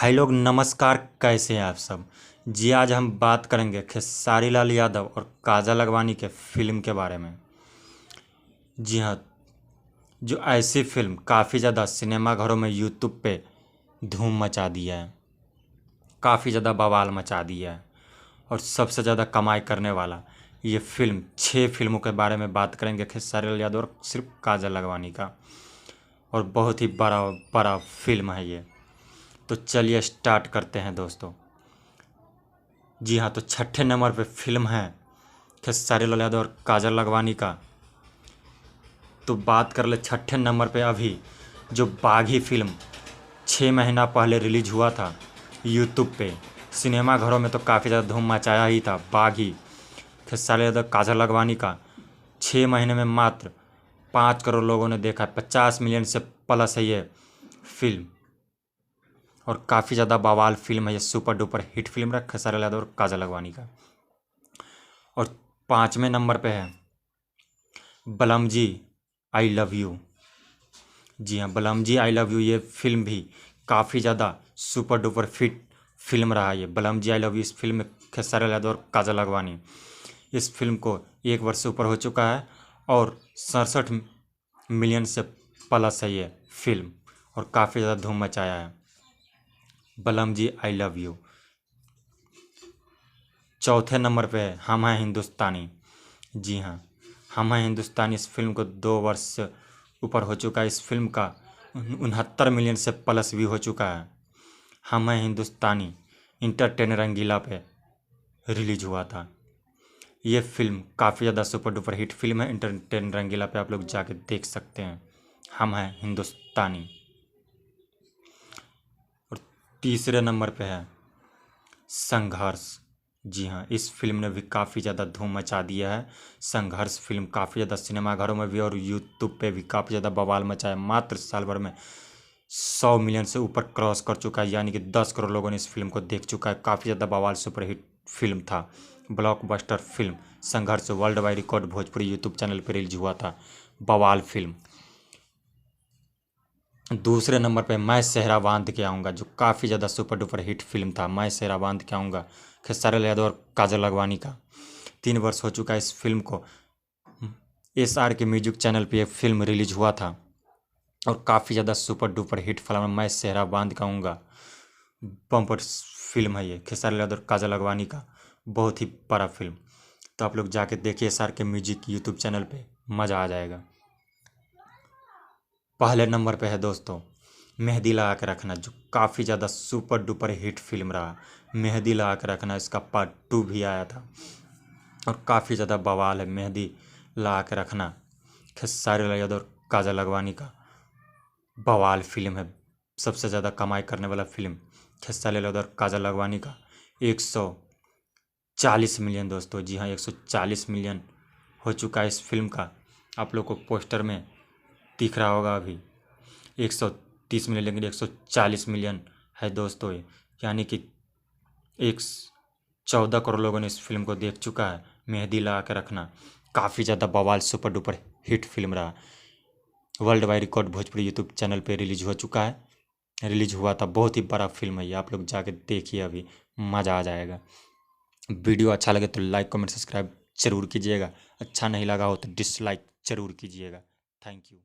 हाय लोग, नमस्कार। कैसे हैं आप सब? जी, आज हम बात करेंगे खेसारी लाल यादव और काजल अगवानी के फिल्म के बारे में। जी हाँ, जो ऐसी फिल्म काफ़ी ज़्यादा सिनेमा घरों में यूट्यूब पे धूम मचा दिया है, काफ़ी ज़्यादा बवाल मचा दिया है और सबसे ज़्यादा कमाई करने वाला ये फिल्म 6 फिल्मों के बारे में बात करेंगे खेसारी लाल यादव और सिर्फ काजल अगवानी का। और बहुत ही बड़ा बड़ा फिल्म है ये। तो चलिए स्टार्ट करते हैं दोस्तों। जी हाँ, तो छठे नंबर पे फिल्म है खेसारी लाल यादव और काजल अगवानी का। तो बात कर ले छठे नंबर पे अभी जो बागी फिल्म 6 महीना पहले रिलीज हुआ था यूट्यूब पे, सिनेमा घरों में तो काफ़ी ज़्यादा धूम मचाया ही था। बागी खेसारी यादव काजल अगवानी का 6 महीने में मात्र 5 करोड़ लोगों ने देखा। 50 मिलियन से प्लस है ये फिल्म और काफ़ी ज़्यादा बवाल फिल्म है ये। सुपर डुपर हिट फिल्म है खेसारी लाल यादव और काजल अगवानी का। और 5वें नंबर पे है बलम जी आई लव यू। जी हाँ, बलम जी आई लव यू ये फिल्म भी काफ़ी ज़्यादा सुपर डुपर हिट फिल्म रहा है ये। बलम जी आई लव यू इस फिल्म में खेसारी लाल यादव और काजल अगवानी, इस फिल्म को 1 वर्ष से ऊपर हो चुका है और 67 मिलियन से प्लस है ये फिल्म और काफ़ी ज़्यादा धूम मचाया है बलम जी आई लव यू। चौथे नंबर पे है हम हैं हिंदुस्तानी। जी हाँ, हम हैं हिंदुस्तानी इस फिल्म को 2 वर्ष से ऊपर हो चुका है। इस फिल्म का 69 मिलियन से प्लस भी हो चुका है। हम हैं हिंदुस्तानी इंटरटेनर रंगीला पे रिलीज हुआ था। ये फिल्म काफ़ी ज़्यादा सुपर डुपर हिट फिल्म है। इंटरटेनर रंगीला पे आप लोग जाके देख सकते हैं हम हैं हिंदुस्तानी। और तीसरे नंबर पे है संघर्ष। जी हाँ, इस फिल्म ने भी काफ़ी ज़्यादा धूम मचा दिया है। संघर्ष फिल्म काफ़ी ज़्यादा सिनेमाघरों में भी और यूट्यूब पे भी काफ़ी ज़्यादा बवाल मचाया। मात्र साल भर में 100 मिलियन से ऊपर क्रॉस कर चुका है, यानी कि 10 करोड़ लोगों ने इस फिल्म को देख चुका है। काफ़ी ज़्यादा बवाल सुपरहिट फिल्म था। ब्लॉकबस्टर फिल्म संघर्ष world wide record Bhojpuri YouTube channel पर रिलीज हुआ था। बवाल फिल्म। दूसरे नंबर पे मैं सेहरा बांध के आऊँगा, जो काफ़ी ज़्यादा सुपर डुपर हिट फिल्म था। मैं सेहरा बांध के आऊँगा खेसारी लाल यादव और काजल अगवानी का। 3 वर्ष हो चुका है इस फिल्म को। SR के म्यूजिक चैनल पे ये फिल्म रिलीज हुआ था और काफ़ी ज़्यादा सुपर डुपर हिट फिल्म है मैं सेहरा बांध के आऊँगा। बम्पर फिल्म है ये खेसारी लाल यादव और काजल अगवानी का, बहुत ही बड़ा फिल्म। तो आप लोग जाके देखिए SR के म्यूजिक यूट्यूब चैनल पे, मज़ा आ जाएगा। पहले नंबर पे है दोस्तों मेहंदी लगा के रखना, जो काफ़ी ज़्यादा सुपर डुपर हिट फिल्म रहा। मेहंदी लगा के रखना, इसका पार्ट 2 भी आया था और काफ़ी ज़्यादा बवाल है। मेहंदी लगा के रखना खेसारी लाल यादव और काजल अगवानी का बवाल फिल्म है। सबसे ज़्यादा कमाई करने वाला फिल्म खेसारी लाल यादव और काजल अगवानी का 140 मिलियन दोस्तों। जी हाँ, 140 मिलियन हो चुका है इस फिल्म का। आप लोग को पोस्टर में दिख रहा होगा अभी 130 मिलियन, लेकिन 140 मिलियन है दोस्तों ये, यानी कि 14 करोड़ लोगों ने इस फिल्म को देख चुका है। मेहंदी लगा के रखना काफ़ी ज़्यादा बवाल सुपर डुपर हिट फिल्म रहा। World wide record Bhojpuri YouTube channel पे रिलीज हो चुका है, रिलीज हुआ था। बहुत ही बड़ा फिल्म है ये, आप लोग जाके देखिए, अभी मज़ा आ जाएगा। वीडियो अच्छा लगे तो लाइक कमेंट सब्सक्राइब जरूर कीजिएगा। अच्छा नहीं लगा हो तो डिसलाइक जरूर कीजिएगा। Thank you.